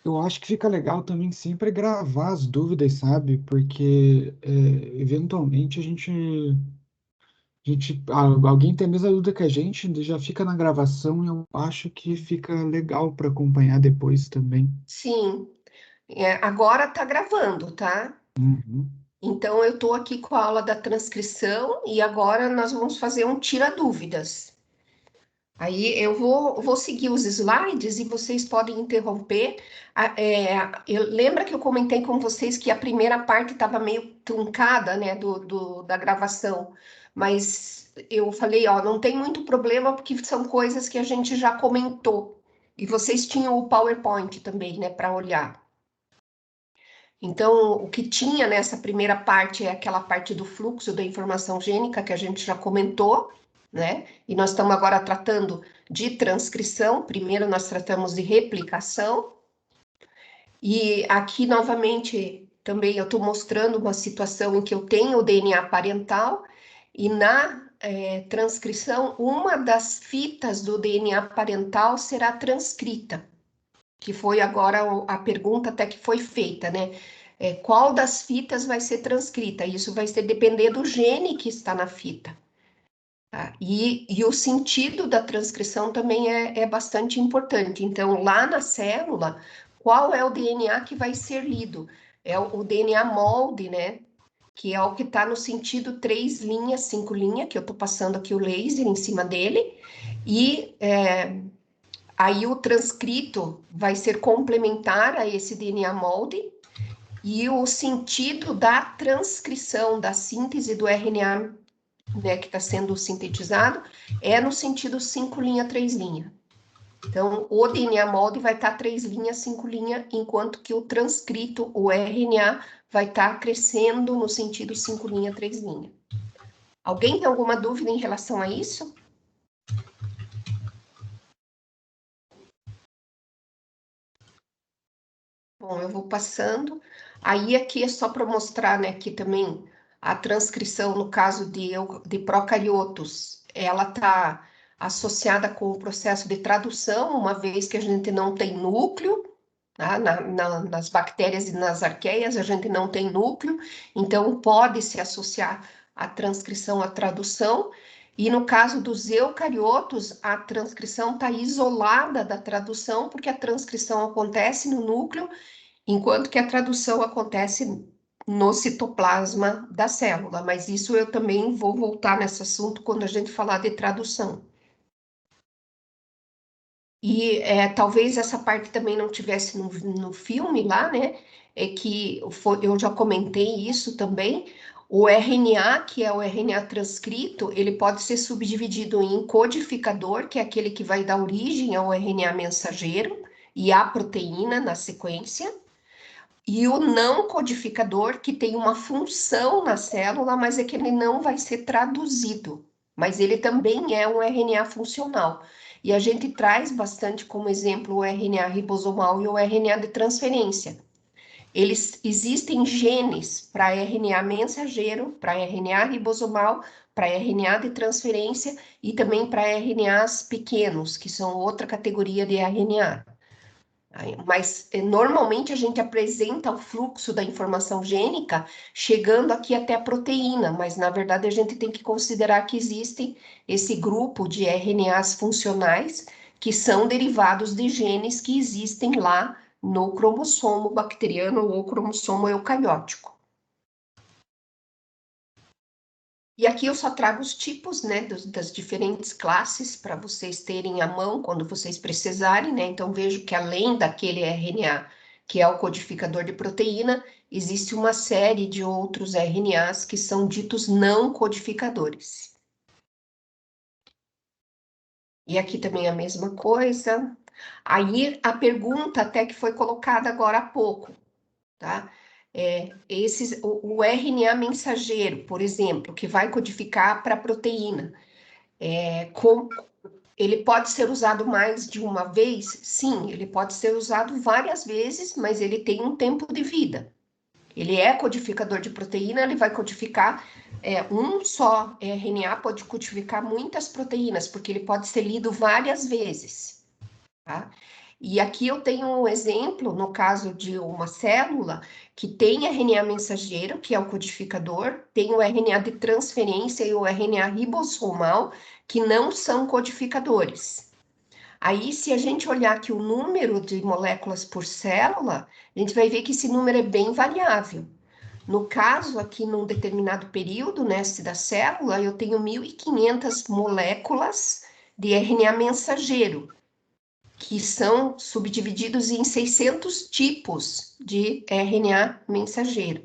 Eu acho que fica legal também sempre gravar as dúvidas, sabe? Porque eventualmente alguém tem a mesma dúvida que a gente, já fica na gravação e eu acho que fica legal para acompanhar depois também. Sim, agora tá gravando, tá? Uhum. Então eu tô aqui com a aula da transcrição e agora nós vamos fazer um tira-dúvidas. Aí eu vou seguir os slides e vocês podem interromper. Lembra que eu comentei com vocês que a primeira parte estava meio truncada, né, da gravação, mas eu falei, ó, não tem muito problema porque são coisas que a gente já comentou. E vocês tinham o PowerPoint também, né, para olhar. Então, o que tinha nessa primeira parte é aquela parte do fluxo da informação gênica que a gente já comentou, né? E nós estamos agora tratando de transcrição. Primeiro, nós tratamos de replicação. E aqui, novamente, também eu estou mostrando uma situação em que eu tenho o DNA parental e na transcrição, uma das fitas do DNA parental será transcrita, que foi agora a pergunta até que foi feita, né? Qual das fitas vai ser transcrita? Isso vai ser depender do gene que está na fita. Tá? E o sentido da transcrição também é bastante importante. Então, lá na célula, qual é o DNA que vai ser lido? É o DNA molde, né? Que é o que está no sentido 3 linhas, 5 linhas, que eu estou passando aqui o laser em cima dele, e aí o transcrito vai ser complementar a esse DNA molde e o sentido da transcrição, da síntese do RNA, né, que está sendo sintetizado, é no sentido 5 linha, 3 linha. Então, o DNA molde vai estar 3 linhas, 5 linha, enquanto que o transcrito, o RNA, vai estar crescendo no sentido 5 linha, 3 linha. Alguém tem alguma dúvida em relação a isso? Bom, eu vou passando. Aí aqui é só para mostrar, né, que também a transcrição, no caso de procariotos, ela está associada com o processo de tradução, uma vez que a gente não tem núcleo, tá? Nas bactérias e nas arqueias a gente não tem núcleo, então pode se associar a transcrição à tradução. E no caso dos eucariotos, a transcrição está isolada da tradução, porque a transcrição acontece no núcleo enquanto que a tradução acontece no citoplasma da célula, mas isso eu também vou voltar nesse assunto quando a gente falar de tradução. E talvez essa parte também não tivesse no filme lá, né? É que eu já comentei isso também. O RNA, que é o RNA transcrito, ele pode ser subdividido em codificador, que é aquele que vai dar origem ao RNA mensageiro, e à proteína na sequência. E o não codificador, que tem uma função na célula, mas é que ele não vai ser traduzido. Mas ele também é um RNA funcional. E a gente traz bastante como exemplo o RNA ribosomal e o RNA de transferência. Eles existem genes para RNA mensageiro, para RNA ribosomal, para RNA de transferência e também para RNAs pequenos, que são outra categoria de RNA. Mas normalmente a gente apresenta o fluxo da informação gênica chegando aqui até a proteína, mas na verdade a gente tem que considerar que existe esse grupo de RNAs funcionais que são derivados de genes que existem lá no cromossomo bacteriano ou cromossomo eucariótico. E aqui eu só trago os tipos, né, das diferentes classes para vocês terem à mão quando vocês precisarem, né? Então vejo que além daquele RNA, que é o codificador de proteína, existe uma série de outros RNAs que são ditos não codificadores. E aqui também a mesma coisa. Aí a pergunta até que foi colocada agora há pouco, tá? O RNA mensageiro, por exemplo, que vai codificar para a proteína. Ele pode ser usado mais de uma vez? Sim, ele pode ser usado várias vezes, mas ele tem um tempo de vida. Ele é codificador de proteína, ele vai codificar um só RNA, pode codificar muitas proteínas, porque ele pode ser lido várias vezes, tá? E aqui eu tenho um exemplo, no caso de uma célula, que tem RNA mensageiro, que é o codificador, tem o RNA de transferência e o RNA ribossomal, que não são codificadores. Aí, se a gente olhar aqui o número de moléculas por célula, a gente vai ver que esse número é bem variável. No caso, aqui num determinado período, nesse da célula, eu tenho 1.500 moléculas de RNA mensageiro, que são subdivididos em 600 tipos de RNA mensageiro,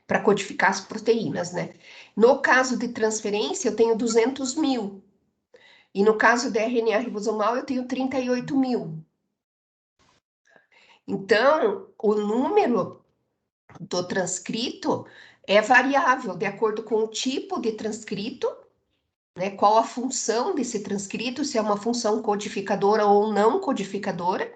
para codificar as proteínas, né? No caso de transferência, eu tenho 200 mil. E no caso da RNA ribosomal, eu tenho 38 mil. Então, o número do transcrito é variável de acordo com o tipo de transcrito, né? Qual a função desse transcrito, se é uma função codificadora ou não codificadora.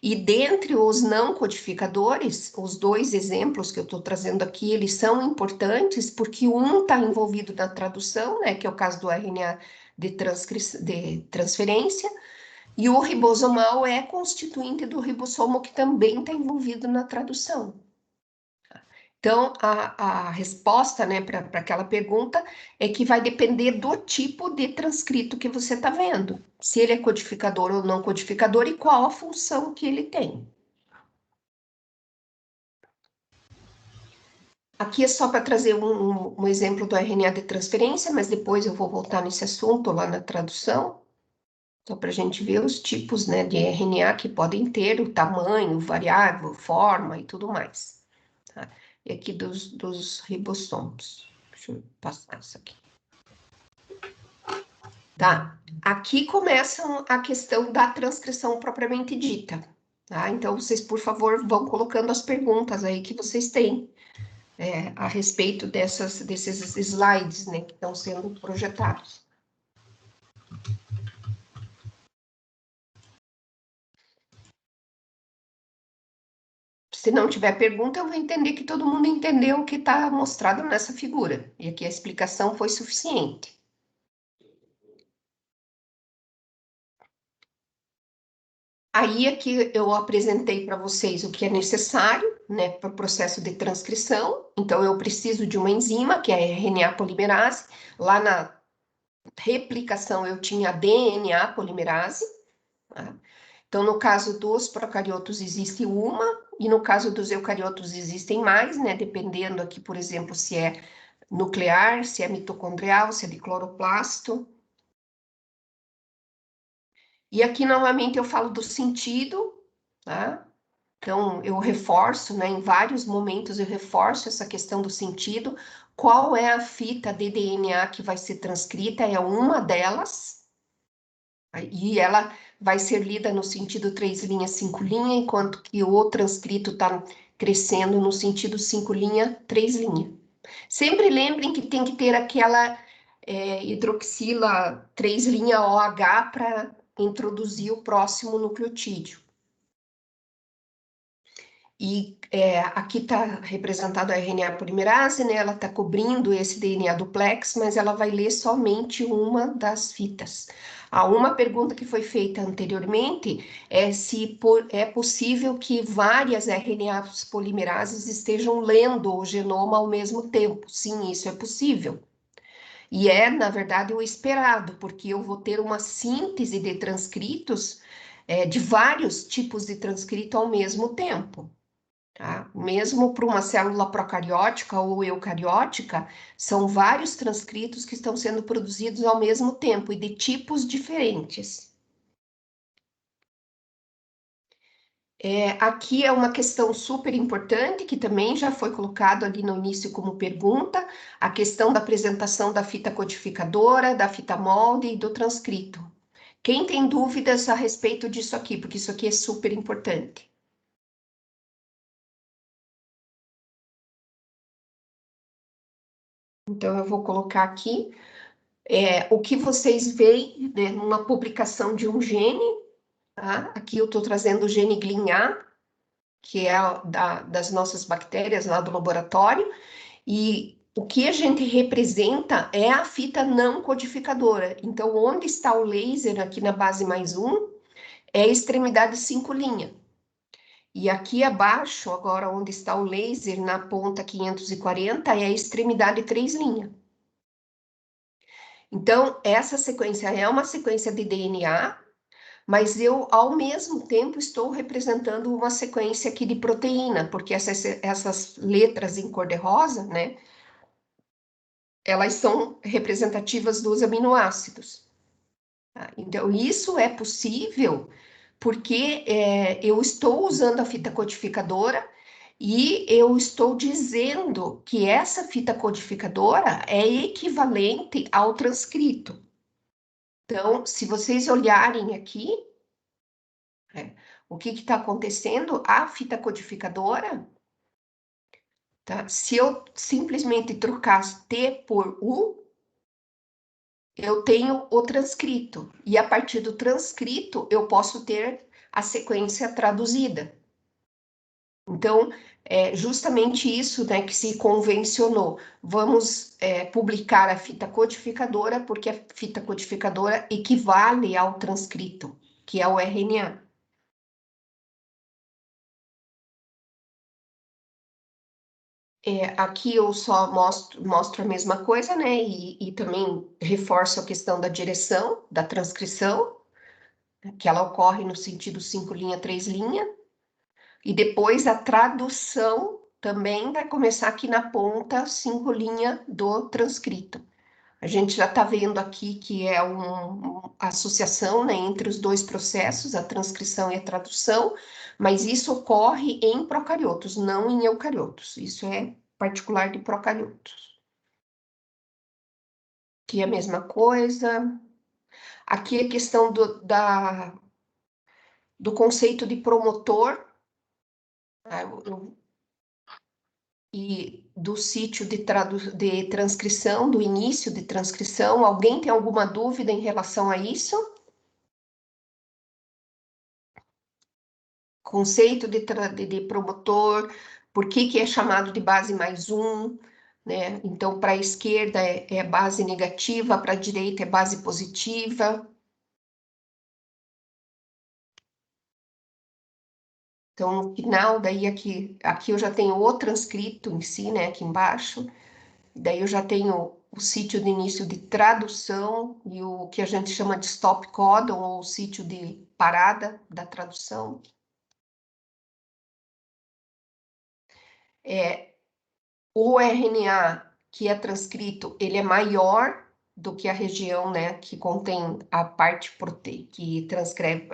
E dentre os não codificadores, os dois exemplos que eu estou trazendo aqui, eles são importantes porque um está envolvido na tradução, né? Que é o caso do RNA de transferência, e o ribosomal é constituinte do ribossomo que também está envolvido na tradução. Então, a resposta, né, para aquela pergunta é que vai depender do tipo de transcrito que você está vendo, se ele é codificador ou não codificador e qual a função que ele tem. Aqui é só para trazer um exemplo do RNA de transferência, mas depois eu vou voltar nesse assunto lá na tradução, só para a gente ver os tipos, né, de RNA que podem ter, o tamanho, variável, forma e tudo mais. Tá? E aqui dos ribossomos. Deixa eu passar isso aqui. Tá? Aqui começa a questão da transcrição propriamente dita. Tá? Então, vocês, por favor, vão colocando as perguntas aí que vocês têm a respeito desses slides, né, que estão sendo projetados. Se não tiver pergunta, eu vou entender que todo mundo entendeu o que está mostrado nessa figura. E aqui a explicação foi suficiente. Aí aqui eu apresentei para vocês o que é necessário, né, para o processo de transcrição. Então, eu preciso de uma enzima, que é a RNA polimerase. Lá na replicação eu tinha a DNA polimerase. Tá? Então, no caso dos procariotos existe uma, e no caso dos eucariotos existem mais, né, dependendo aqui, por exemplo, se é nuclear, se é mitocondrial, se é de cloroplasto. E aqui, novamente, eu falo do sentido, tá? Então, eu reforço, né, em vários momentos eu reforço essa questão do sentido. Qual é a fita de DNA que vai ser transcrita? É uma delas. E ela vai ser lida no sentido 3 linha, 5 linha, enquanto que o transcrito está crescendo no sentido 5 linha, 3 linha. Sempre lembrem que tem que ter aquela hidroxila 3 linha OH para introduzir o próximo nucleotídeo. E aqui está representado a RNA polimerase, né? Ela está cobrindo esse DNA duplex, mas ela vai ler somente uma das fitas. Há uma pergunta que foi feita anteriormente é se é possível que várias RNAs polimerases estejam lendo o genoma ao mesmo tempo. Sim, isso é possível. E é, na verdade, o esperado, porque eu vou ter uma síntese de transcritos de vários tipos de transcrito ao mesmo tempo. Tá? Mesmo para uma célula procariótica ou eucariótica, são vários transcritos que estão sendo produzidos ao mesmo tempo e de tipos diferentes. Aqui é uma questão super importante, que também já foi colocado ali no início como pergunta, a questão da apresentação da fita codificadora, da fita molde e do transcrito. Quem tem dúvidas a respeito disso aqui? Porque isso aqui é super importante. Então, eu vou colocar aqui o que vocês veem, né, numa publicação de um gene, tá? Aqui eu estou trazendo o gene GLIN-A, que é das nossas bactérias lá do laboratório, e o que a gente representa é a fita não codificadora. Então, onde está o laser aqui na base mais 1, é a extremidade 5 linha. E aqui abaixo, agora onde está o laser, na ponta 540, é a extremidade 3 linha. Então, essa sequência é uma sequência de DNA, mas eu, ao mesmo tempo, estou representando uma sequência aqui de proteína, porque essas letras em cor-de-rosa, né, elas são representativas dos aminoácidos. Tá? Então, isso é possível porque eu estou usando a fita codificadora e eu estou dizendo que essa fita codificadora é equivalente ao transcrito. Então, se vocês olharem aqui, o que está acontecendo? A fita codificadora, tá? Se eu simplesmente trocar T por U, eu tenho o transcrito. E a partir do transcrito, eu posso ter a sequência traduzida. Então, é justamente isso, né, que se convencionou. Vamos publicar a fita codificadora, porque a fita codificadora equivale ao transcrito, que é o RNA. Aqui eu só mostro a mesma coisa, né, e também reforço a questão da direção, da transcrição, que ela ocorre no sentido 5 linha, 3 linha, e depois a tradução também vai começar aqui na ponta 5 linha do transcrito. A gente já está vendo aqui que é uma associação, né, entre os dois processos, a transcrição e a tradução, mas isso ocorre em procariotos, não em eucariotos. Isso é particular de procariotos. Aqui é a mesma coisa. Aqui é questão do conceito de promotor, tá? E do sítio de transcrição, do início de transcrição. Alguém tem alguma dúvida em relação a isso? Conceito de promotor, por que é chamado de base mais um, né? Então, para a esquerda é base negativa, para a direita é base positiva. Então, no final, daí aqui eu já tenho o transcrito em si, né, aqui embaixo. Daí eu já tenho o sítio de início de tradução e o que a gente chama de stop codon, ou o sítio de parada da tradução. O RNA que é transcrito, ele é maior do que a região, né, que contém a parte que transcreve,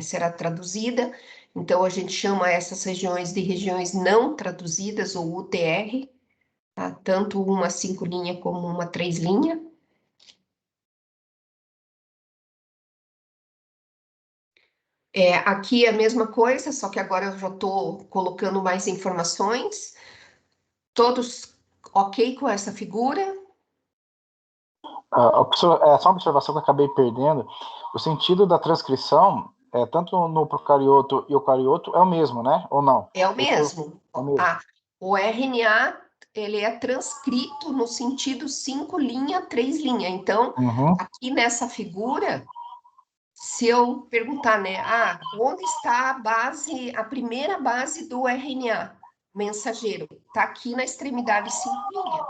será traduzida. Então, a gente chama essas regiões de regiões não traduzidas, ou UTR, tá? Tanto uma 5 linha como uma 3 linha. Aqui é a mesma coisa, só que agora eu já estou colocando mais informações. Todos ok com essa figura? Só uma observação que eu acabei perdendo. O sentido da transcrição, tanto no procarioto e eucarioto, é o mesmo, né? Ou não? É o mesmo. É o mesmo. O RNA, ele é transcrito no sentido 5 linha, 3 linha. Então, aqui nessa figura, se eu perguntar, né, onde está a primeira base do RNA mensageiro? Está aqui na extremidade 5 linha.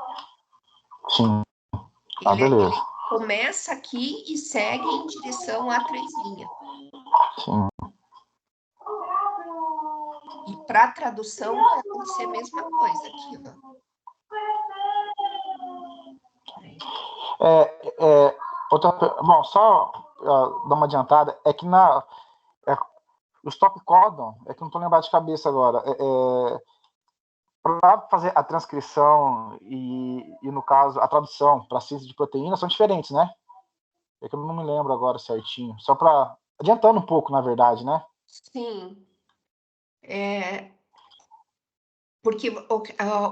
Sim. Ele Beleza. começa aqui e segue em direção à 3 linha. Sim. E para tradução vai acontecer a mesma coisa aqui, ó. Bom, só dar uma adiantada, é que o stop codon, é que não estou lembrado de cabeça agora, para fazer a transcrição e, no caso, a tradução para síntese de proteína são diferentes, né? É que eu não me lembro agora certinho. Só para... Adiantando um pouco, na verdade, né? Sim. Porque o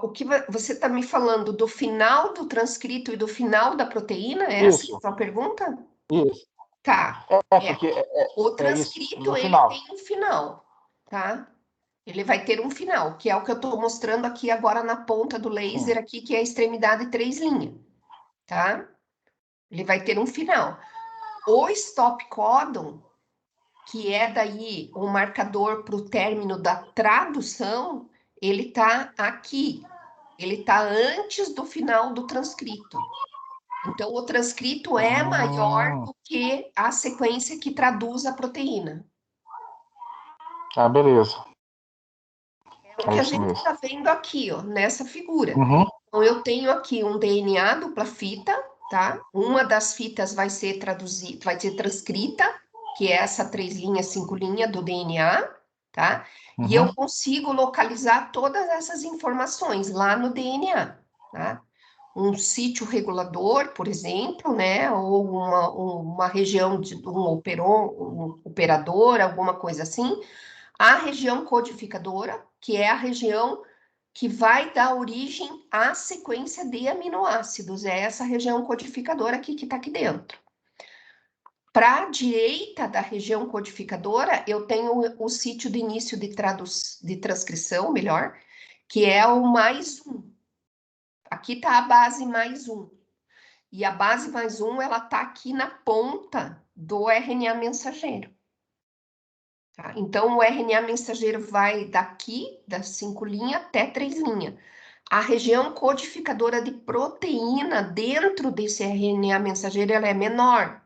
que você está me falando do final do transcrito e do final da proteína? É essa a sua pergunta? Isso. Tá. Porque o transcrito, ele tem um final, tá? Ele vai ter um final, que é o que eu estou mostrando aqui agora na ponta do laser, aqui, que é a extremidade 3 linha, tá? Ele vai ter um final. O stop codon, que é daí um marcador para o término da tradução, ele está aqui. Ele está antes do final do transcrito. Então, o transcrito é maior do que a sequência que traduz a proteína. Ah, beleza. É o que É a isso gente mesmo. está vendo aqui, ó, nessa figura. Uhum. Então, eu tenho aqui um DNA dupla fita, tá? Uma das fitas vai ser traduzida, vai ser transcrita, que é essa 3 linhas, 5 linhas do DNA, tá? E eu consigo localizar todas essas informações lá no DNA, tá? Um sítio regulador, por exemplo, né? Ou uma região de um operador, alguma coisa assim. A região codificadora, que é a região que vai dar origem à sequência de aminoácidos. É essa região codificadora aqui que está aqui dentro. Para a direita da região codificadora, eu tenho o sítio de início de transcrição, melhor, que é o +1. Aqui está a base +1. E a base +1, ela está aqui na ponta do RNA mensageiro. Tá? Então, o RNA mensageiro vai daqui, das 5 linhas, até 3 linhas. A região codificadora de proteína dentro desse RNA mensageiro, ela é menor.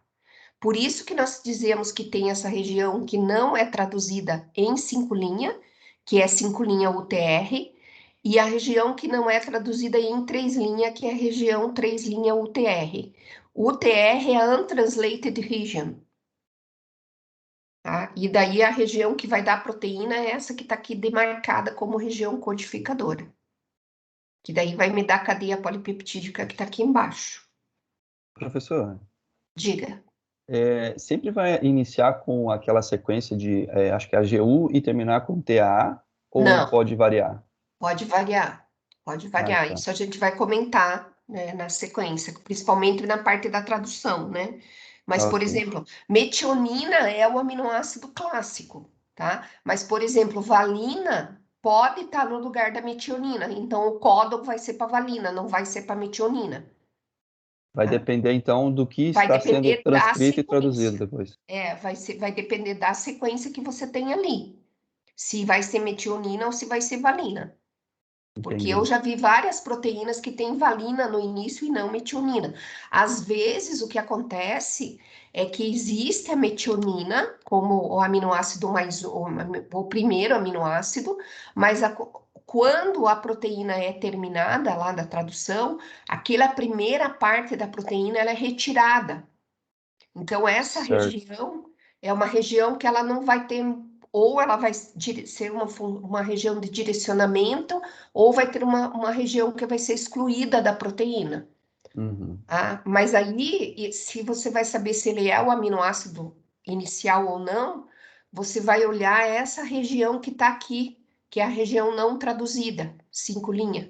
Por isso que nós dizemos que tem essa região que não é traduzida em 5 linhas, que é 5 linha UTR, e a região que não é traduzida em 3 linhas, que é a região 3 linha UTR. UTR é Untranslated Region. Tá? E daí a região que vai dar a proteína é essa que está aqui demarcada como região codificadora. Que daí vai me dar a cadeia polipeptídica que está aqui embaixo. Professor, Diga. sempre vai iniciar com aquela sequência de, acho que é a GU e terminar com TAA, ou Não. pode variar? Pode variar, pode variar. Tá. Isso a gente vai comentar, né, na sequência, principalmente na parte da tradução, né? Mas, por exemplo, metionina é o aminoácido clássico, tá? Mas, por exemplo, valina pode estar no lugar da metionina. Então, o códon vai ser para valina, não vai ser para metionina. Vai depender, então, do que Vai está sendo depender da transcrito e traduzido sequência. depois. Vai depender da sequência que você tem ali. Se vai ser metionina ou se vai ser valina. Porque eu já vi várias proteínas que têm valina no início e não metionina. Às vezes, o que acontece é que existe a metionina como o aminoácido o primeiro aminoácido, mas quando a proteína é terminada lá da tradução, aquela primeira parte da proteína ela é retirada. Então, essa região é uma região que ela não vai ter, ou ela vai ser uma região de direcionamento, ou vai ter uma região que vai ser excluída da proteína. Mas aí, se você vai saber se ele é o aminoácido inicial ou não, você vai olhar essa região que está aqui, que é a região não traduzida, 5 linhas.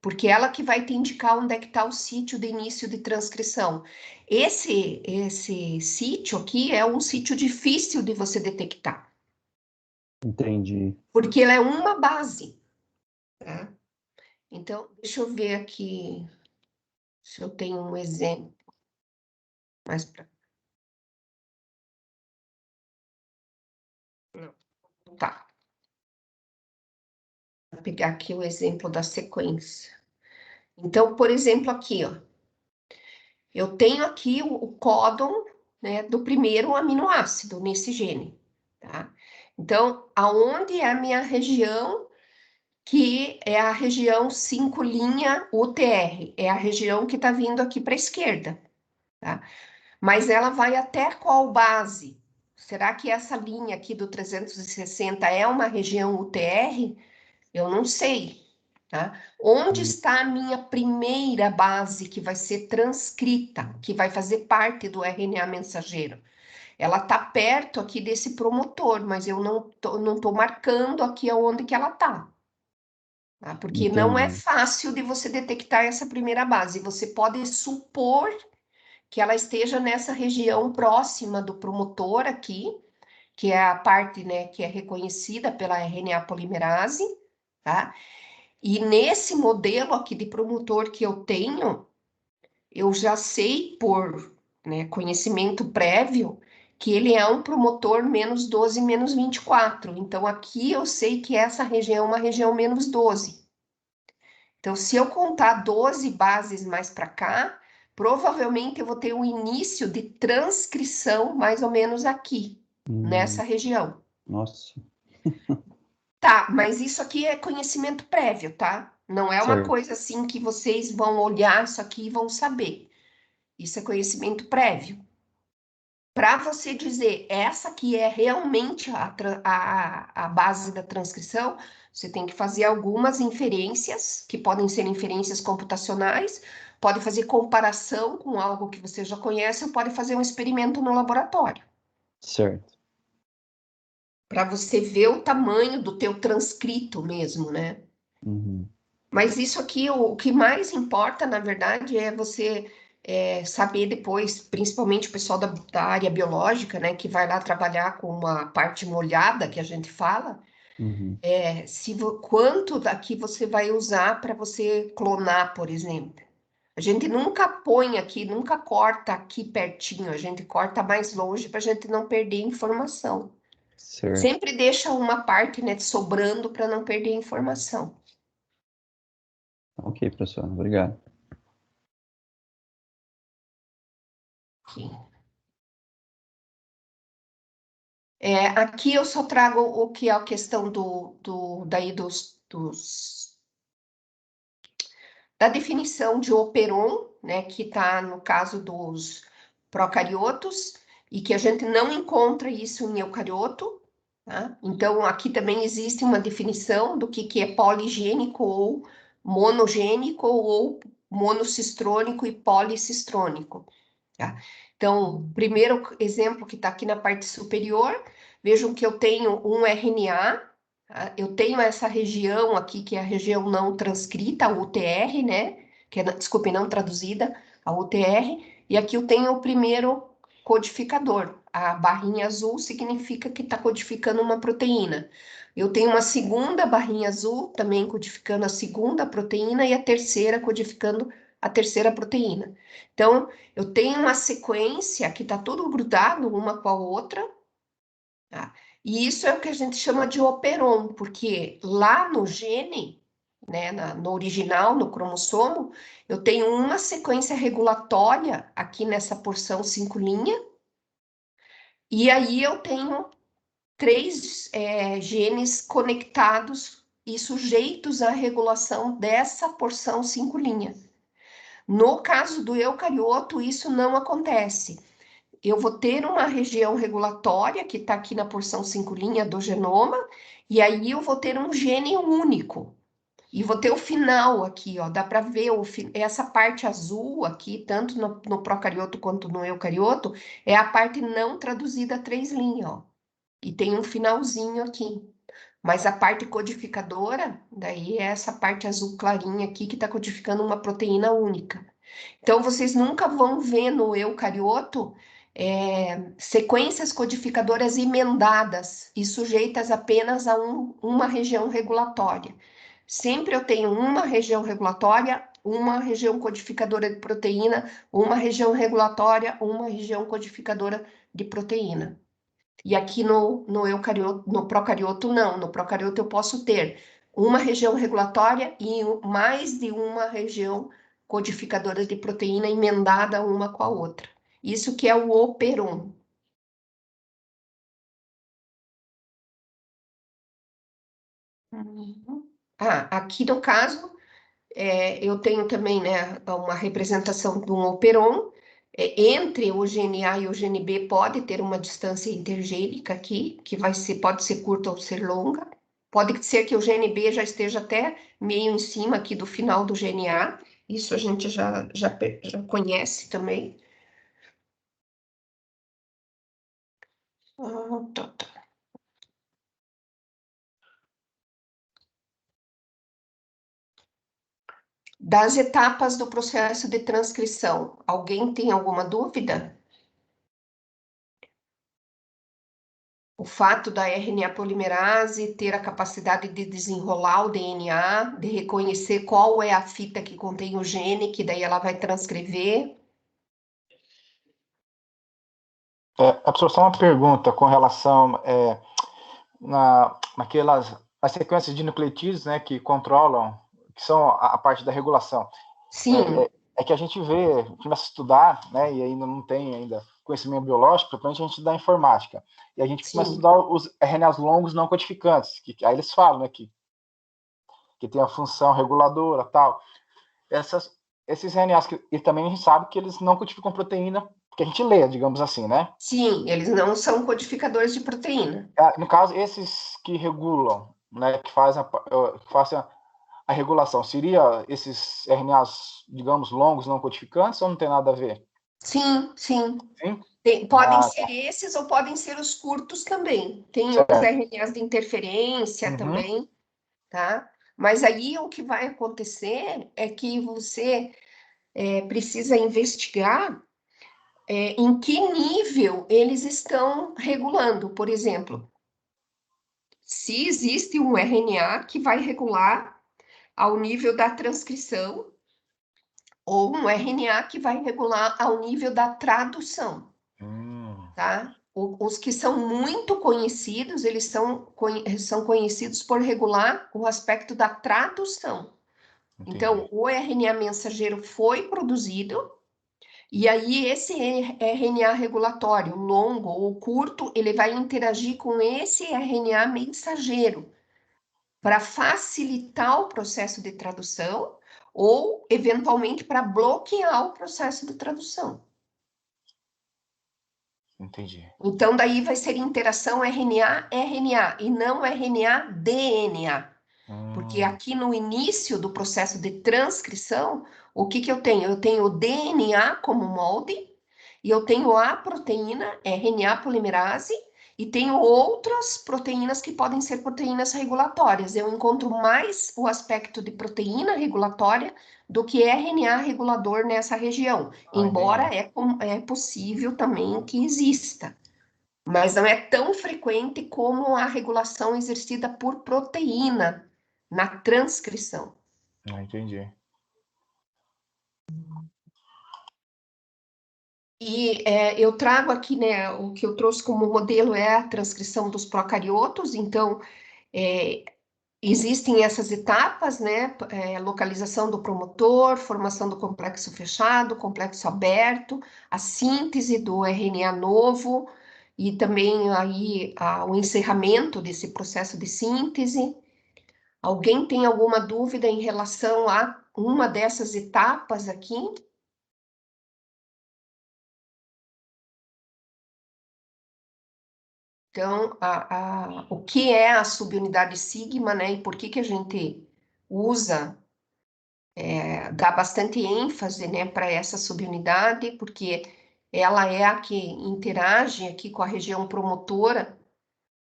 Porque ela que vai te indicar onde é que está o sítio de início de transcrição. Esse sítio aqui é um sítio difícil de você detectar. Entendi. Porque ele é uma base. Tá? Então, deixa eu ver aqui se eu tenho um exemplo. Mais pra... Não, tá. Vou pegar aqui o exemplo da sequência. Então, por exemplo, aqui, ó. Eu tenho aqui o códon, né, do primeiro aminoácido nesse gene, tá? Então, aonde é a minha região, que é a região 5' UTR, é a região que está vindo aqui para a esquerda, tá? Mas ela vai até qual base? Será que essa linha aqui do 360 é uma região UTR? Eu não sei. Tá? Onde está a minha primeira base que vai ser transcrita, que vai fazer parte do RNA mensageiro? Ela está perto aqui desse promotor, mas eu não tô marcando aqui aonde que ela está. Tá? Porque não é fácil de você detectar essa primeira base. Você pode supor que ela esteja nessa região próxima do promotor aqui, que é a parte, né, que é reconhecida pela RNA polimerase, tá? E nesse modelo aqui de promotor que eu tenho, eu já sei por, né, conhecimento prévio que ele é um promotor menos 12, menos 24. Então, aqui eu sei que essa região é uma região menos 12. Então, se eu contar 12 bases mais para cá, provavelmente eu vou ter o início de transcrição mais ou menos aqui, nessa região. Nossa. Tá, mas isso aqui é conhecimento prévio, tá? Não é uma Certo. coisa assim que vocês vão olhar isso aqui e vão saber. Isso é conhecimento prévio. Para você dizer essa aqui é realmente a base da transcrição, você tem que fazer algumas inferências, que podem ser inferências computacionais, pode fazer comparação com algo que você já conhece, ou pode fazer um experimento no laboratório. Certo. Para você ver o tamanho do teu transcrito mesmo, né? Uhum. Mas isso aqui, o que mais importa, na verdade, é você saber depois, principalmente o pessoal da área biológica, né, que vai lá trabalhar com uma parte molhada, que a gente fala, Uhum. quanto daqui você vai usar para você clonar, por exemplo. A gente nunca põe aqui, nunca corta aqui pertinho, a gente corta mais longe para a gente não perder informação. Certo. Sempre deixa uma parte, né, sobrando para não perder informação. Ok, professor. Obrigado. Aqui. Aqui eu só trago o que é a questão da definição de operon, né, que está no caso dos procariotos, e que a gente não encontra isso em eucarioto, tá? Então, aqui também existe uma definição do que é poligênico ou monogênico ou monocistrônico e policistrônico. Tá? Então, o primeiro exemplo que está aqui na parte superior, vejam que eu tenho um RNA, tá? Eu tenho essa região aqui, que é a região não transcrita, a UTR, né? Desculpe, não traduzida, a UTR, e aqui eu tenho o primeiro codificador. A barrinha azul significa que está codificando uma proteína. Eu tenho uma segunda barrinha azul, também codificando a segunda proteína, e a terceira codificando a terceira proteína. Então, eu tenho uma sequência que está tudo grudado uma com a outra, tá? E isso é o que a gente chama de operon, porque lá no gene, né, no original, no cromossomo, eu tenho uma sequência regulatória aqui nessa porção 5' e aí eu tenho 3 genes conectados e sujeitos à regulação dessa porção 5'. No caso do eucarioto, isso não acontece. Eu vou ter uma região regulatória, que está aqui na porção 5' do genoma, e aí eu vou ter um gene único. E vou ter o final aqui, ó, dá para ver essa parte azul aqui, tanto no procarioto quanto no eucarioto, é a parte não traduzida a 3', ó. E tem um finalzinho aqui. Mas a parte codificadora, daí é essa parte azul clarinha aqui, que está codificando uma proteína única. Então, vocês nunca vão ver no eucarioto sequências codificadoras emendadas e sujeitas apenas a uma região regulatória. Sempre eu tenho uma região regulatória, uma região codificadora de proteína, uma região regulatória, uma região codificadora de proteína. E aqui no eucarioto, no procarioto, não. No procarioto eu posso ter uma região regulatória e mais de uma região codificadora de proteína emendada uma com a outra. Isso que é o operon. Aqui no caso, eu tenho também, né, uma representação de um operon. Entre o gene A e o gene B pode ter uma distância intergênica aqui, que pode ser curta ou ser longa. Pode ser que o gene B já esteja até meio em cima aqui do final do gene A. Isso a gente já conhece também. Tá. Das etapas do processo de transcrição, alguém tem alguma dúvida? O fato da RNA polimerase ter a capacidade de desenrolar o DNA, de reconhecer qual é a fita que contém o gene, que daí ela vai transcrever. A pessoa, só uma pergunta com relação naquelas as sequências de nucleotídeos, né, que controlam, que são a parte da regulação. Sim. É que a gente começa a estudar, né, e ainda não tem ainda conhecimento biológico, principalmente a gente da informática, e a gente começa a estudar os RNAs longos não codificantes, que aí eles falam, né, que tem a função reguladora, tal. Esses RNAs, e também a gente sabe que eles não codificam proteína, que a gente lê, digamos assim, né? Sim, eles não são codificadores de proteína. No caso, esses que regulam, né, que fazem a regulação, seria esses RNAs, digamos, longos não codificantes, ou não tem nada a ver? Sim. Sim? Podem ser esses ou podem ser os curtos também. Tem os RNAs de interferência também, tá? Mas aí o que vai acontecer é que você precisa investigar em que nível eles estão regulando. Por exemplo, se existe um RNA que vai regular ao nível da transcrição, ou um RNA que vai regular ao nível da tradução, tá? Os que são muito conhecidos, eles são conhecidos por regular o aspecto da tradução. Entendi. Então, o RNA mensageiro foi produzido, e aí esse RNA regulatório, longo ou curto, ele vai interagir com esse RNA mensageiro para facilitar o processo de tradução ou, eventualmente, para bloquear o processo de tradução. Entendi. Então, daí vai ser interação RNA-RNA e não RNA-DNA. Porque aqui no início do processo de transcrição, o que eu tenho? Eu tenho o DNA como molde, e eu tenho a proteína, RNA polimerase, e tenho outras proteínas que podem ser proteínas regulatórias. Eu encontro mais o aspecto de proteína regulatória do que RNA regulador nessa região, embora é possível também que exista. Mas não é tão frequente como a regulação exercida por proteína na transcrição. Entendi. E eu trago aqui, né, o que eu trouxe como modelo é a transcrição dos procariotos. Então, existem essas etapas, né, localização do promotor, formação do complexo fechado, complexo aberto, a síntese do RNA novo, e também aí o encerramento desse processo de síntese. Alguém tem alguma dúvida em relação a uma dessas etapas aqui? Então, o que é a subunidade sigma, né? E por que a gente usa, dá bastante ênfase, né, para essa subunidade, porque ela é a que interage aqui com a região promotora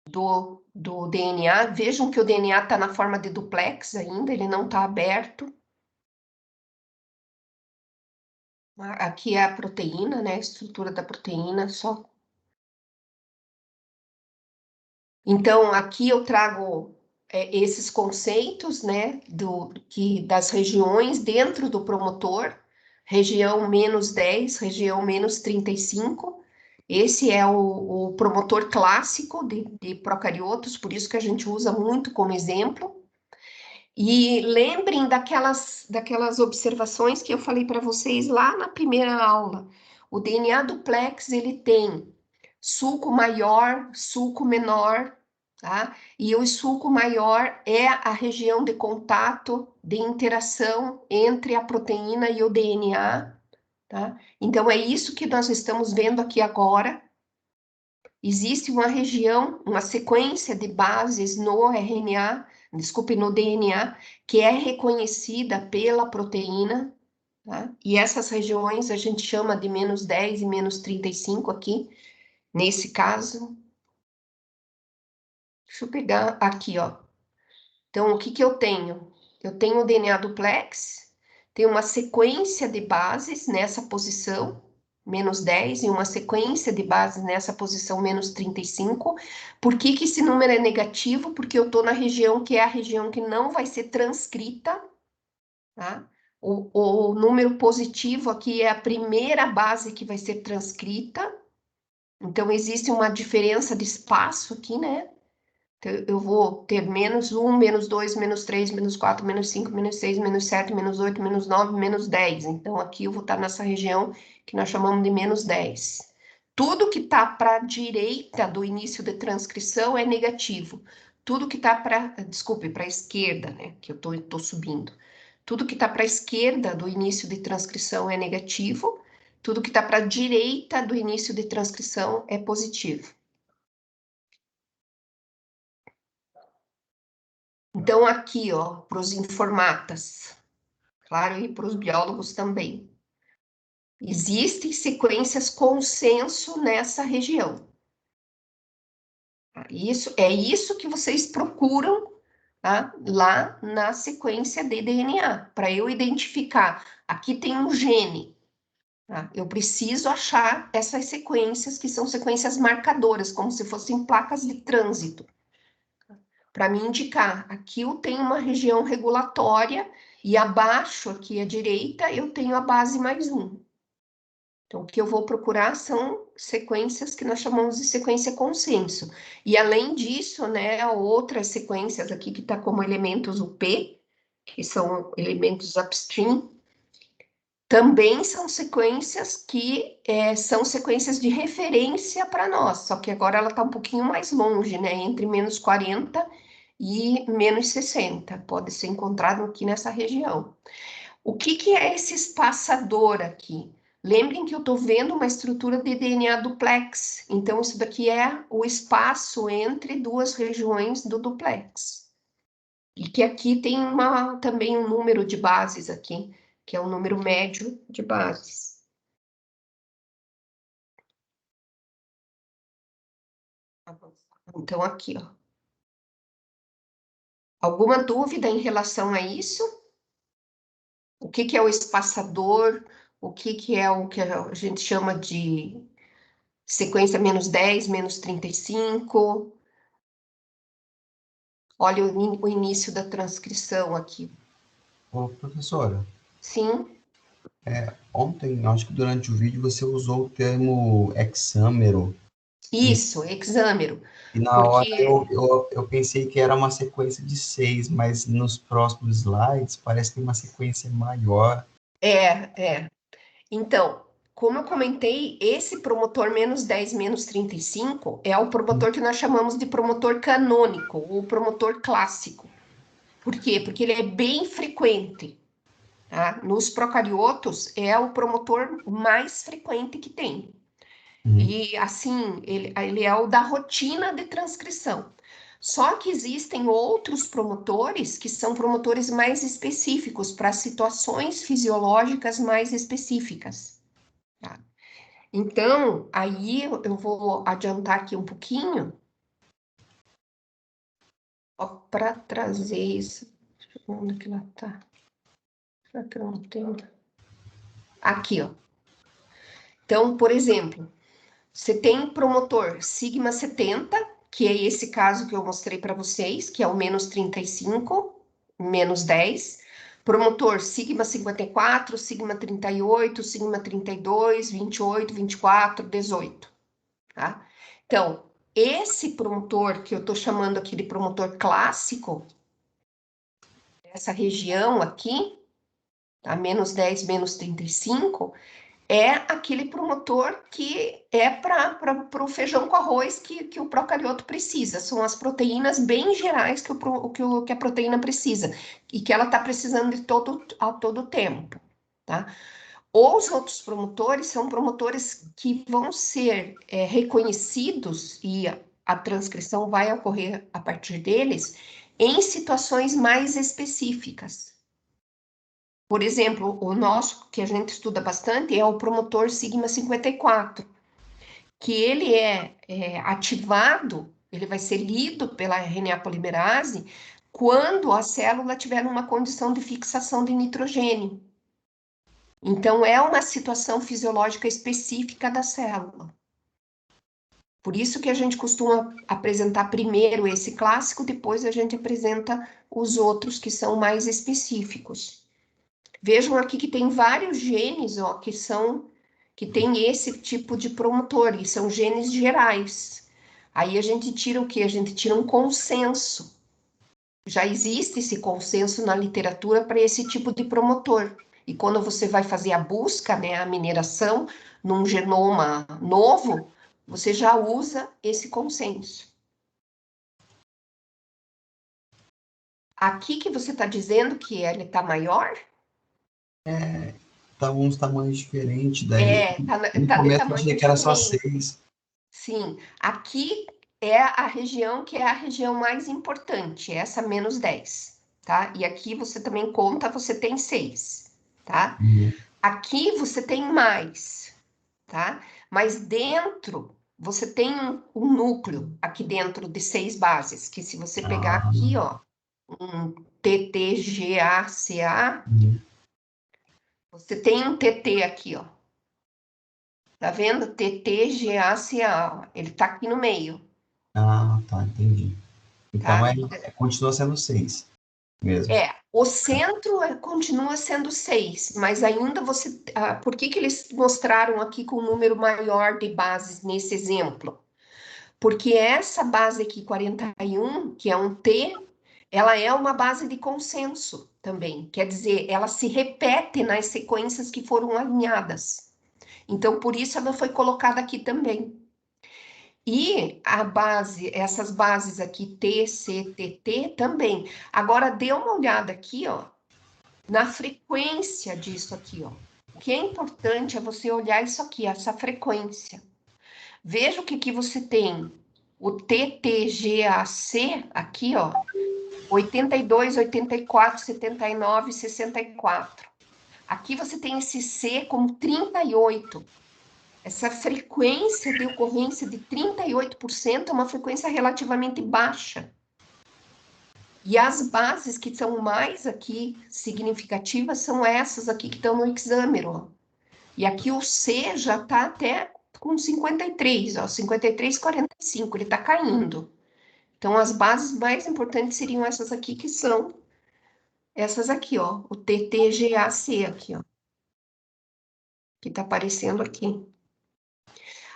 do DNA. Vejam que o DNA está na forma de duplex ainda, ele não está aberto. Aqui é a proteína, né? A estrutura da proteína, só. Então, aqui eu trago esses conceitos, né? Das regiões dentro do promotor, região menos 10, região menos 35. Esse é o promotor clássico de procariotos, por isso que a gente usa muito como exemplo. E lembrem daquelas observações que eu falei para vocês lá na primeira aula. O DNA duplex, ele tem sulco maior, sulco menor, tá? E o sulco maior é a região de contato, de interação entre a proteína e o DNA, tá? Então, é isso que nós estamos vendo aqui agora. Existe uma região, uma sequência de bases no RNA, desculpe, no DNA, que é reconhecida pela proteína, tá? E essas regiões a gente chama de menos 10 e menos 35 aqui, nesse caso. Deixa eu pegar aqui, ó. Então, o que eu tenho? Eu tenho o DNA duplex, tem uma sequência de bases nessa posição, menos 10, e uma sequência de bases nessa posição, menos 35. Por que esse número é negativo? Porque eu estou na região que é a região que não vai ser transcrita, tá? O número positivo aqui é a primeira base que vai ser transcrita, Então, existe uma diferença de espaço aqui, né? Então, eu vou ter menos 1, menos 2, menos 3, menos 4, menos 5, menos 6, menos 7, menos 8, menos 9, menos 10. Então, aqui eu vou estar nessa região que nós chamamos de menos 10. Tudo que está para a direita do início de transcrição é negativo. Tudo que está desculpe, para a esquerda, né? Que eu tô subindo. Tudo que está para a esquerda do início de transcrição é negativo. Tudo que está para a direita do início de transcrição é positivo. Então, aqui, ó, para os informatas, claro, e para os biólogos também, existem sequências consenso nessa região. Isso que vocês procuram, tá? Lá na sequência de DNA, para eu identificar. Aqui tem um gene. Tá? Eu preciso achar essas sequências, que são sequências marcadoras, como se fossem placas de trânsito. Para me indicar, aqui eu tenho uma região regulatória e abaixo, aqui à direita, eu tenho a base mais 1. Então, o que eu vou procurar são sequências que nós chamamos de sequência consenso. E além disso, né, outras sequências aqui que está como elementos UP, que são elementos upstream, também são sequências que são sequências de referência para nós, só que agora ela está um pouquinho mais longe, né, entre menos 40 e menos 60, pode ser encontrado aqui nessa região. O que é esse espaçador aqui? Lembrem que eu estou vendo uma estrutura de DNA duplex, então isso daqui é o espaço entre duas regiões do duplex. E que aqui tem também um número de bases aqui, que é o número médio de bases. Então, aqui, ó. Alguma dúvida em relação a isso? O que é o espaçador? O que é o que a gente chama de sequência menos 10, menos 35? Olha o início da transcrição aqui. Ô, professora, Sim, ontem, acho que durante o vídeo, você usou o termo hexâmero. isso, hexâmero. E na hora Porque eu pensei que era uma sequência de 6, mas nos próximos slides parece que tem uma sequência maior. Então, como eu comentei, esse promotor menos 10, menos 35 é o promotor que nós chamamos de promotor canônico, ou promotor clássico. Por quê? Porque ele é bem frequente. Tá? Nos procariotos, é o promotor mais frequente que tem. E, assim, ele é o da rotina de transcrição. Só que existem outros promotores que são promotores mais específicos para situações fisiológicas mais específicas. Tá? Então, aí eu vou adiantar aqui um pouquinho para trazer isso. Onde que ela tá? Será que eu não tenho? Aqui, ó. Então, por exemplo, você tem promotor sigma 70, que é esse caso que eu mostrei para vocês, que é o menos 35, menos 10. Promotor sigma 54, sigma 38, sigma 32, 28, 24, 18. Tá? Então, esse promotor que eu estou chamando aqui de promotor clássico, essa região aqui, tá? Menos 10, menos 35, é aquele promotor que é para o feijão com arroz que o procarioto precisa. São as proteínas bem gerais que a proteína precisa e que ela está precisando a todo tempo, tá? Os outros promotores são promotores que vão ser reconhecidos e a transcrição vai ocorrer a partir deles em situações mais específicas. Por exemplo, o nosso, que a gente estuda bastante, é o promotor sigma 54, que ele é ativado, ele vai ser lido pela RNA polimerase quando a célula tiver uma condição de fixação de nitrogênio. Então, é uma situação fisiológica específica da célula. Por isso que a gente costuma apresentar primeiro esse clássico, depois a gente apresenta os outros que são mais específicos. Vejam aqui que tem vários genes, ó, que tem esse tipo de promotor, e são genes gerais. Aí a gente tira o quê? A gente tira um consenso. Já existe esse consenso na literatura para esse tipo de promotor. E quando você vai fazer a busca, né, a mineração, num genoma novo, você já usa esse consenso. Aqui que você está dizendo que ele está maior? Tá uns tamanhos diferentes, daí no Tá de começo eu tamanho achei que era só diferente. 6. Sim, aqui é a região que é a região mais importante, essa menos 10, tá? E aqui você também conta, você tem 6, tá? Aqui você tem mais, tá? Mas dentro, você tem um núcleo aqui dentro de 6 bases, que se você pegar aqui, ó, um TTGACA, você tem um TT aqui, ó. Tá vendo? TTGACA, ó. Ele tá aqui no meio, Ah, tá, entendi. Então tá? continua sendo 6 mesmo. O centro continua sendo 6, mas ainda você. Por que eles mostraram aqui com um número maior de bases nesse exemplo? Porque essa base aqui, 41, que é um T, ela é uma base de consenso também. Quer dizer, ela se repete nas sequências que foram alinhadas. Então, por isso ela foi colocada aqui também. E a base, essas bases aqui, T, C, T, T, também. Agora, dê uma olhada aqui, ó, na frequência disso aqui, ó. O que é importante é você olhar isso aqui, essa frequência. Veja o que você tem. O TTGAC aqui, ó, 82, 84, 79, 64. Aqui você tem esse C como 38. Essa frequência de ocorrência de 38% é uma frequência relativamente baixa. E as bases que são mais aqui significativas são essas aqui que estão no hexâmero. E aqui o C já está até com 53, ó, 53, 45, ele está caindo. Então, as bases mais importantes seriam essas aqui, que são essas aqui, ó, o TTGAC aqui, ó, que está aparecendo aqui.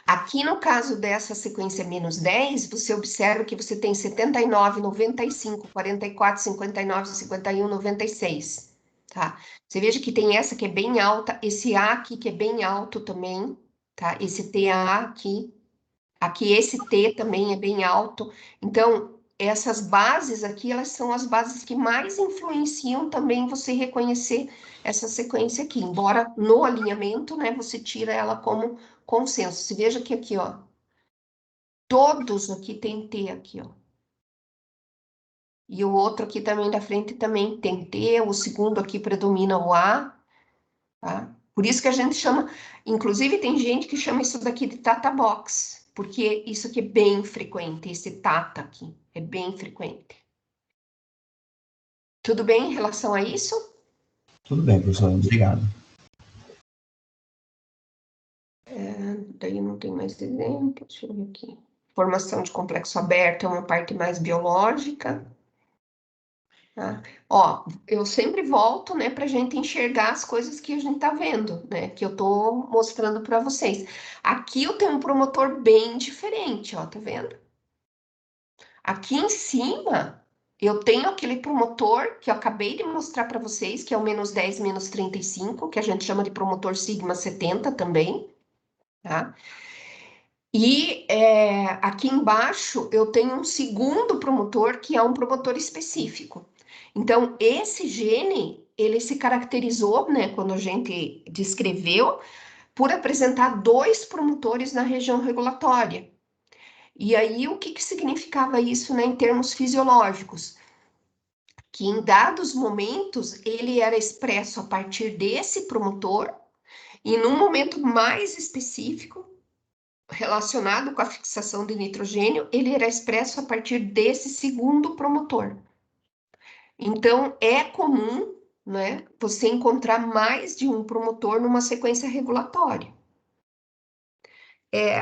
Aqui, no caso dessa sequência menos 10, você observa que você tem 79, 95, 44, 59, 51, 96, tá? Você veja que tem essa que é bem alta, esse A aqui que é bem alto também, tá? Esse TA aqui esse T também é bem alto. Então, essas bases aqui, elas são as bases que mais influenciam também você reconhecer essa sequência aqui. Embora no alinhamento, né, você tira ela como consenso. Se veja que aqui, ó, todos aqui tem T aqui, ó. E o outro aqui também da frente também tem T, o segundo aqui predomina o A, tá? Por isso que a gente chama, inclusive tem gente que chama isso daqui de Tata Box, porque isso aqui é bem frequente, esse Tata aqui é bem frequente. Tudo bem em relação a isso? Tudo bem, professor, obrigado. Daí não tem mais exemplo, deixa eu ver aqui. Formação de complexo aberto é uma parte mais biológica. Tá? Ó, eu sempre volto, né, para a gente enxergar as coisas que a gente tá vendo, né, que eu tô mostrando para vocês. Aqui eu tenho um promotor bem diferente, ó, tá vendo? Aqui em cima eu tenho aquele promotor que eu acabei de mostrar para vocês, que é o menos 10, menos 35, que a gente chama de promotor sigma 70 também, tá? E aqui embaixo eu tenho um segundo promotor, que é um promotor específico. Então, esse gene, ele se caracterizou, né, quando a gente descreveu, por apresentar 2 promotores na região regulatória. E aí, o que significava isso, né, em termos fisiológicos? Que em dados momentos ele era expresso a partir desse promotor, e num momento mais específico, relacionado com a fixação de nitrogênio, ele era expresso a partir desse segundo promotor. Então, é comum, né, você encontrar mais de um promotor numa sequência regulatória.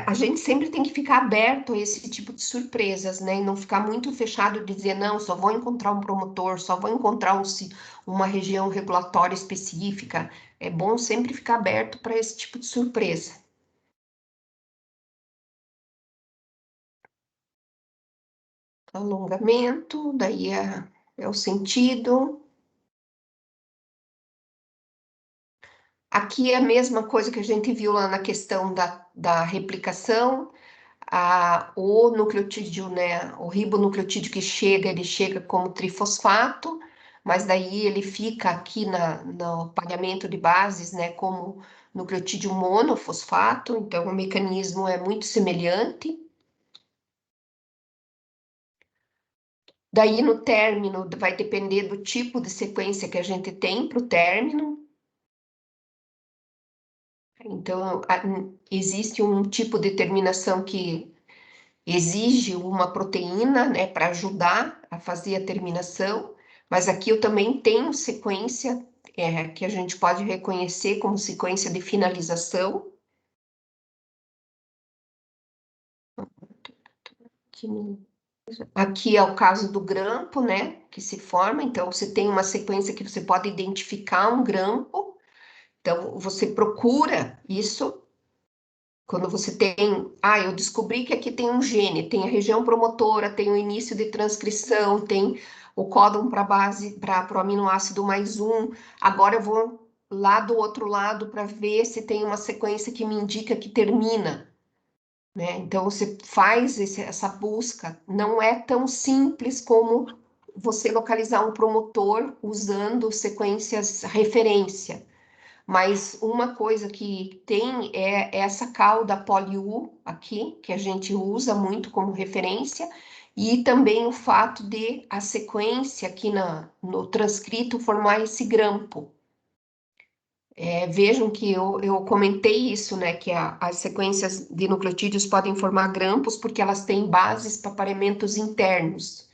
a gente sempre tem que ficar aberto a esse tipo de surpresas, né? E não ficar muito fechado de dizer, não, só vou encontrar um promotor, só vou encontrar uma região regulatória específica. É bom sempre ficar aberto para esse tipo de surpresa. Alongamento, daí é o sentido. Aqui é a mesma coisa que a gente viu lá na questão da replicação. O nucleotídeo, né, o ribonucleotídeo que chega, ele chega como trifosfato, mas daí ele fica aqui no pareamento de bases, né, como nucleotídeo monofosfato, então o mecanismo é muito semelhante. Daí no término vai depender do tipo de sequência que a gente tem para o término. Então, existe um tipo de terminação que exige uma proteína, né, para ajudar a fazer a terminação, mas aqui eu também tenho sequência que a gente pode reconhecer como sequência de finalização. Aqui é o caso do grampo, né, que se forma, então você tem uma sequência que você pode identificar um grampo, então você procura isso. Quando você tem, eu descobri que aqui tem um gene, tem a região promotora, tem o início de transcrição, tem o códon para base, para o aminoácido mais um. Agora eu vou lá do outro lado para ver se tem uma sequência que me indica que termina, né? Então você faz essa busca. Não é tão simples como você localizar um promotor usando sequências referência. Mas uma coisa que tem é essa cauda poli-U aqui, que a gente usa muito como referência, e também o fato de a sequência aqui no transcrito formar esse grampo. Vejam que eu comentei isso, né, que as sequências de nucleotídeos podem formar grampos porque elas têm bases para parementos internos.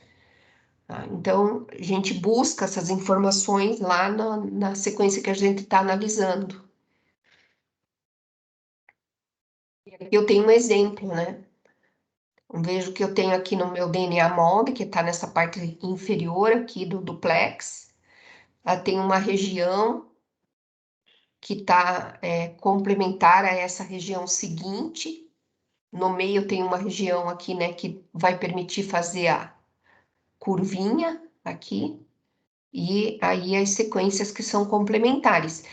Tá? Então, a gente busca essas informações lá na sequência que a gente está analisando. Eu tenho um exemplo, né? Vejo que eu tenho aqui no meu DNA molde, que está nessa parte inferior aqui do duplex. Ela tem uma região que está complementar a essa região seguinte. No meio tem uma região aqui, né, que vai permitir fazer a curvinha aqui. E aí as sequências que são complementares.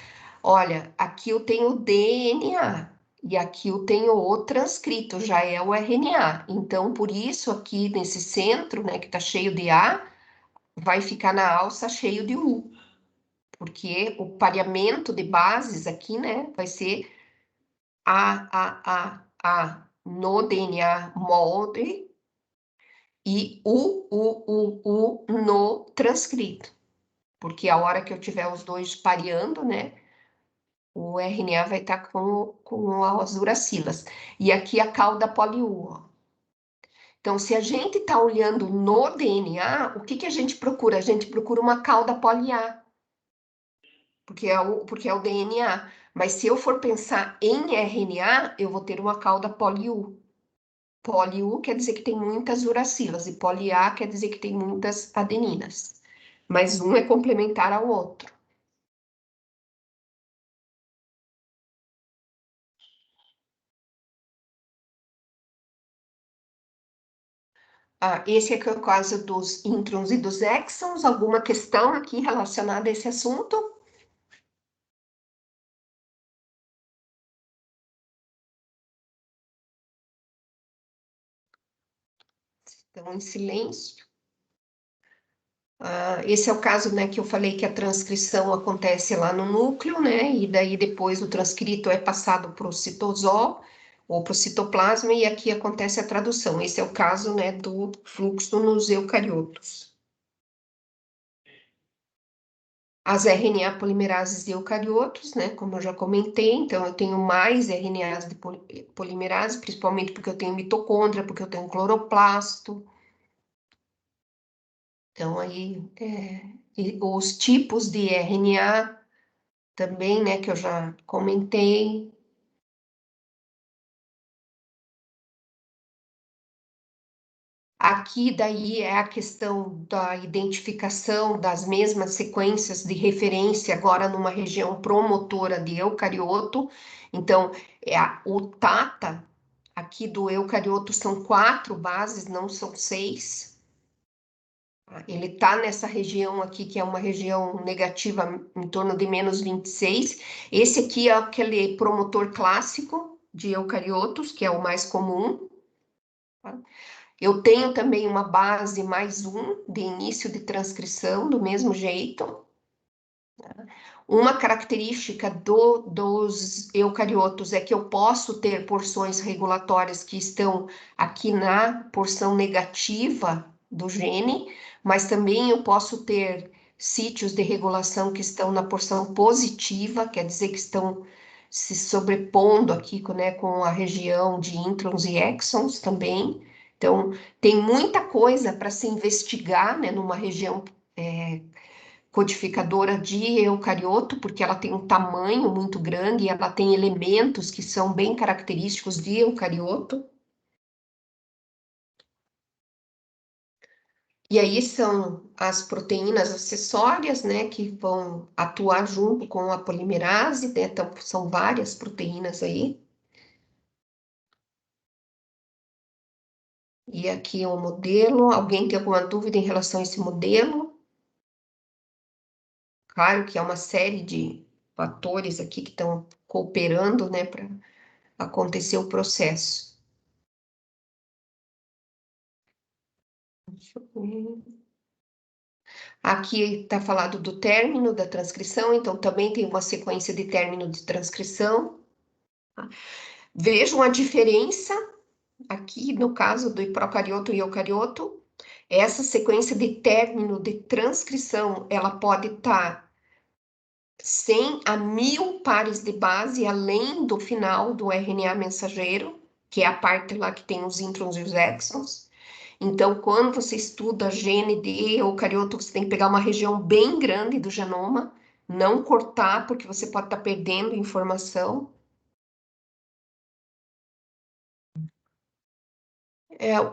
Olha, aqui eu tenho o DNA e aqui eu tenho o transcrito, já é o RNA. Então, por isso, aqui nesse centro, né, que tá cheio de A, vai ficar na alça cheio de U. Porque o pareamento de bases aqui, né, vai ser A no DNA molde e U no transcrito. Porque a hora que eu tiver os dois pareando, né, o RNA vai estar com as uracilas. E aqui a cauda poli-U. Então, se a gente está olhando no DNA, o que a gente procura? A gente procura uma cauda poli-A, porque é o DNA. Mas se eu for pensar em RNA, eu vou ter uma cauda poli-U. Poli-U quer dizer que tem muitas uracilas, e poli-A quer dizer que tem muitas adeninas. Mas um é complementar ao outro. Esse aqui é o caso dos introns e dos exons. Alguma questão aqui relacionada a esse assunto? Estão em silêncio. Esse é o caso, né, que eu falei que a transcrição acontece lá no núcleo, né, e daí depois o transcrito é passado para o citosol ou para o citoplasma, e aqui acontece a tradução. Esse é o caso, né, do fluxo nos eucariotos. As RNA polimerases de eucariotos, né, como eu já comentei, então eu tenho mais RNAs de polimerase, principalmente porque eu tenho mitocôndria, porque eu tenho cloroplasto. Então, aí, os tipos de RNA também, né, que eu já comentei. Aqui, daí, é a questão da identificação das mesmas sequências de referência, agora numa região promotora de eucarioto. Então, o Tata, aqui do eucarioto, são 4 bases, não são 6. Ele está nessa região aqui, que é uma região negativa, em torno de menos 26. Esse aqui é aquele promotor clássico de eucariotos, que é o mais comum. Tá? Eu tenho também uma base mais 1 de início de transcrição, do mesmo jeito. Uma característica dos eucariotos é que eu posso ter porções regulatórias que estão aqui na porção negativa do gene, mas também eu posso ter sítios de regulação que estão na porção positiva, quer dizer que estão se sobrepondo aqui, né, com a região de introns e exons também. Então, tem muita coisa para se investigar, né, numa região codificadora de eucarioto, porque ela tem um tamanho muito grande e ela tem elementos que são bem característicos de eucarioto. E aí são as proteínas acessórias, né, que vão atuar junto com a polimerase, né, então são várias proteínas aí. E aqui é o modelo. Alguém tem alguma dúvida em relação a esse modelo? Claro que é uma série de fatores aqui que estão cooperando, né, para acontecer o processo. Deixa eu ver. Aqui está falado do término da transcrição, então também tem uma sequência de término de transcrição. Vejam a diferença aqui no caso do procarioto e eucarioto. Essa sequência de término de transcrição, ela pode estar 100 a 1000 pares de base além do final do RNA mensageiro, que é a parte lá que tem os introns e os exons. Então, quando você estuda gene de eucarioto, você tem que pegar uma região bem grande do genoma, não cortar, porque você pode estar perdendo informação.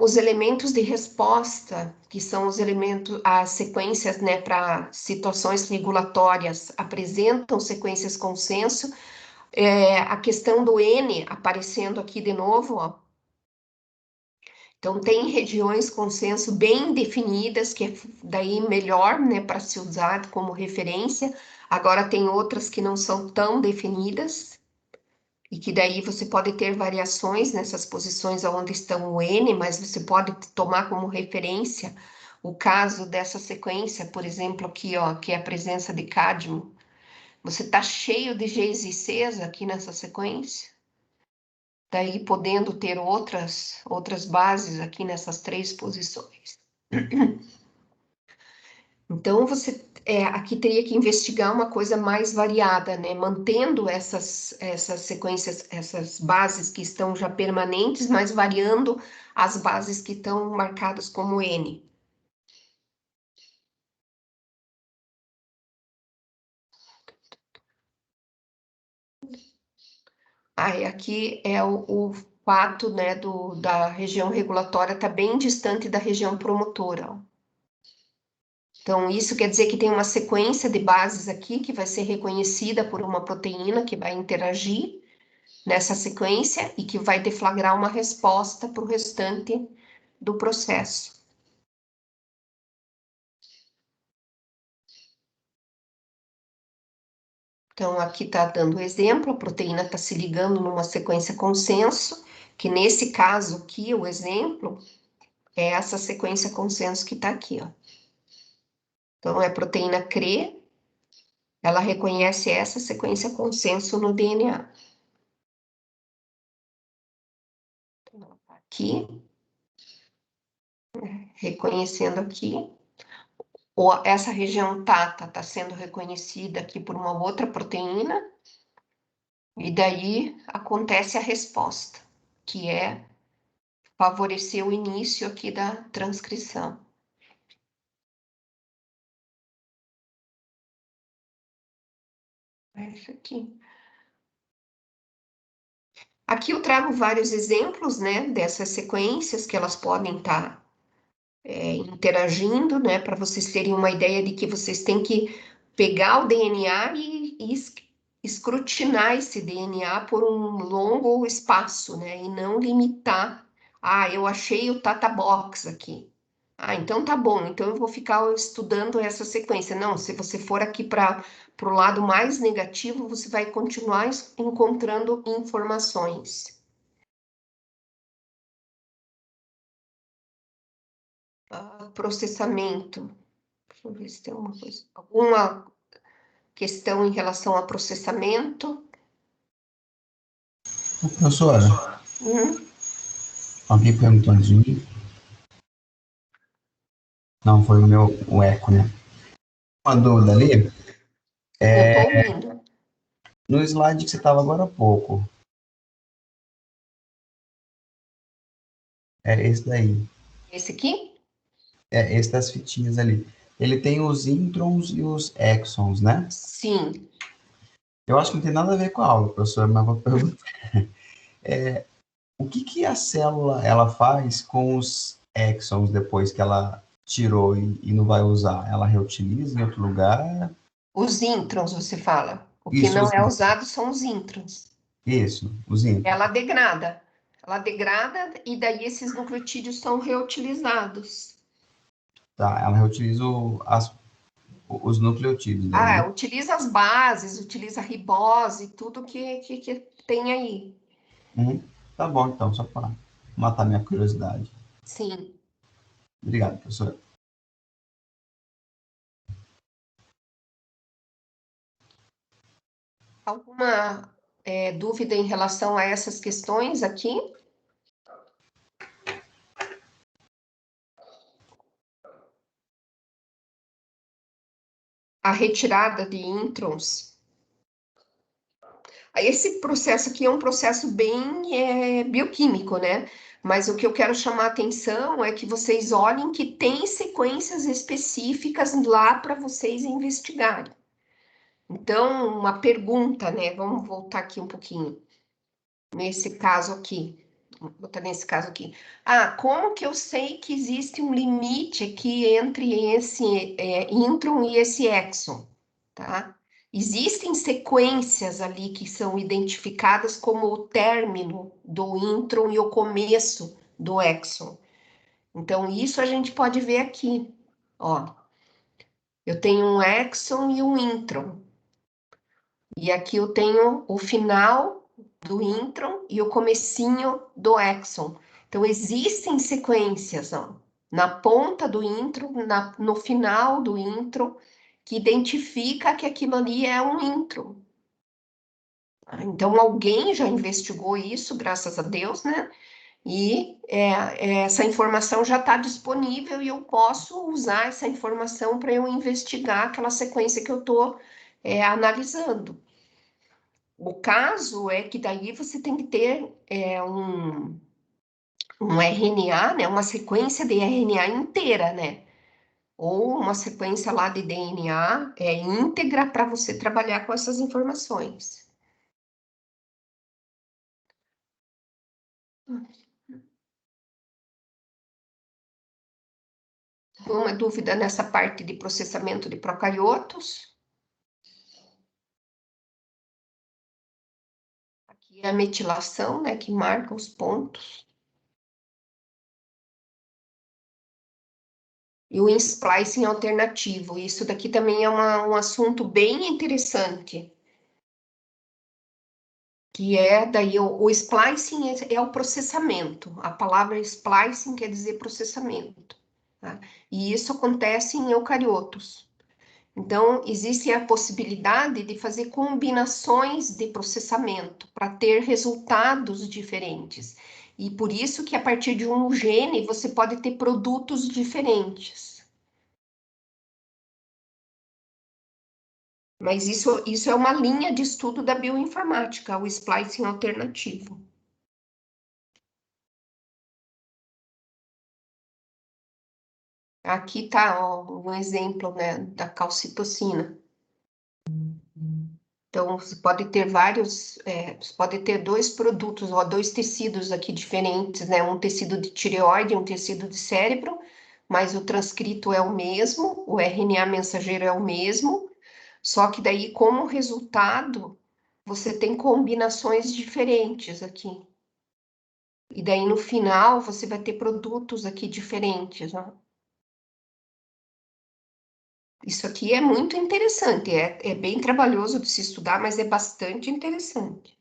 Os elementos de resposta, que são os elementos, as sequências, né, para situações regulatórias, apresentam sequências consenso. A questão do N aparecendo aqui de novo, ó. Então, tem regiões consenso bem definidas, que é daí melhor, né, para se usar como referência. Agora, tem outras que não são tão definidas, e que daí você pode ter variações nessas posições onde estão o N, mas você pode tomar como referência o caso dessa sequência, por exemplo, aqui, ó, que é a presença de cádmio. Você está cheio de Gs e Cs aqui nessa sequência, daí podendo ter outras bases aqui nessas 3 posições. Então, você aqui teria que investigar uma coisa mais variada, né? Mantendo essas sequências, essas bases que estão já permanentes, mas variando as bases que estão marcadas como N. Aí, aqui é o fato, né, da região regulatória está bem distante da região promotora, ó. Então, isso quer dizer que tem uma sequência de bases aqui que vai ser reconhecida por uma proteína que vai interagir nessa sequência e que vai deflagrar uma resposta para o restante do processo. Então, aqui está dando o exemplo, a proteína está se ligando numa sequência consenso, que nesse caso aqui, o exemplo, é essa sequência consenso que está aqui, ó. Então, é a proteína CRE, ela reconhece essa sequência consenso no DNA. Aqui, reconhecendo aqui, essa região Tata está sendo reconhecida aqui por uma outra proteína, e daí acontece a resposta, que é favorecer o início aqui da transcrição. É isso aqui. Aqui eu trago vários exemplos, né, dessas sequências que elas podem estar interagindo, né, para vocês terem uma ideia de que vocês têm que pegar o DNA e escrutinar esse DNA por um longo espaço, né, e não limitar. Ah, eu achei o Tata Box aqui. Ah, então tá bom, então eu vou ficar estudando essa sequência. Não, se você for aqui para o lado mais negativo, você vai continuar encontrando informações. Processamento. Deixa eu ver se tem alguma questão em relação a processamento. Professora, Hum? alguém perguntou antes de mim? Não, foi o eco, né? Uma dúvida ali, Eu tô ouvindo. no slide que você estava agora há pouco, é esse daí, Esse aqui? é esse das fitinhas ali. Ele tem os introns e os exons, né? Sim. Eu acho que não tem nada a ver com a aula, professor, mas vou perguntar. O que a célula ela faz com os exons depois que ela tirou e não vai usar? Ela reutiliza em outro lugar? Os introns, você fala. O que Isso, não é usado são os introns. os introns. Ela degrada. Ela degrada e daí esses nucleotídeos são reutilizados. Tá, ela reutiliza os nucleotídeos daí, Ah, né? utiliza as bases, utiliza a ribose, tudo que tem aí. Tá bom, então, só para matar minha curiosidade. Sim. Obrigado, professor. Alguma dúvida em relação a essas questões aqui? A retirada de introns. Esse processo aqui é um processo bem bioquímico, né? Mas o que eu quero chamar a atenção é que vocês olhem que tem sequências específicas lá para vocês investigarem. Então, uma pergunta, né? Vamos voltar aqui um pouquinho. Nesse caso aqui. Vou botar nesse caso aqui. Ah, como que eu sei que existe um limite aqui entre esse intron e esse exon, tá? Existem sequências ali que são identificadas como o término do intron e o começo do exon. Então, isso a gente pode ver aqui, ó. Eu tenho um exon e um intron. E aqui eu tenho o final do intron e o comecinho do exon. Então, existem sequências, ó, na ponta do intron, no final do intron, que identifica que aquilo ali é um intron. Então, alguém já investigou isso, graças a Deus, né? E essa informação já está disponível e eu posso usar essa informação para eu investigar aquela sequência que eu estou analisando. O caso é que daí você tem que ter um RNA, né, uma sequência de RNA inteira, né? Ou uma sequência lá de DNA íntegra para você trabalhar com essas informações. Uma dúvida nessa parte de processamento de procariotos? Aqui é a metilação, né, que marca os pontos. E o splicing alternativo. Isso daqui também é um assunto bem interessante. Que é daí o splicing é o processamento. A palavra splicing quer dizer processamento. Tá? E isso acontece em eucariotos. Então, existe a possibilidade de fazer combinações de processamento para ter resultados diferentes. E por isso que a partir de um gene você pode ter produtos diferentes. Mas isso é uma linha de estudo da bioinformática, o splicing alternativo. Aqui está um exemplo, né, da calcitocina. Então, você pode ter você pode ter dois produtos, ou dois tecidos aqui diferentes, né? Um tecido de tireoide, um tecido de cérebro. mas o transcrito é o mesmo, o RNA mensageiro é o mesmo, só que daí, como resultado, você tem combinações diferentes aqui. E daí, no final, você vai ter produtos aqui diferentes, né? Isso aqui é muito interessante, é bem trabalhoso de se estudar, mas é bastante interessante.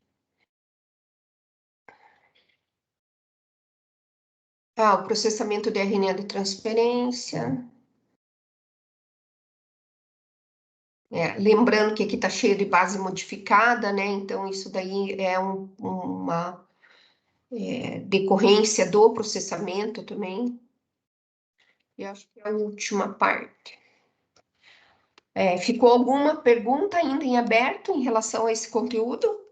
O processamento de RNA de transferência. Lembrando que aqui está cheio de base modificada, né? Então, isso daí é uma decorrência do processamento também. E acho que é a última parte. Ficou alguma pergunta ainda em aberto em relação a esse conteúdo?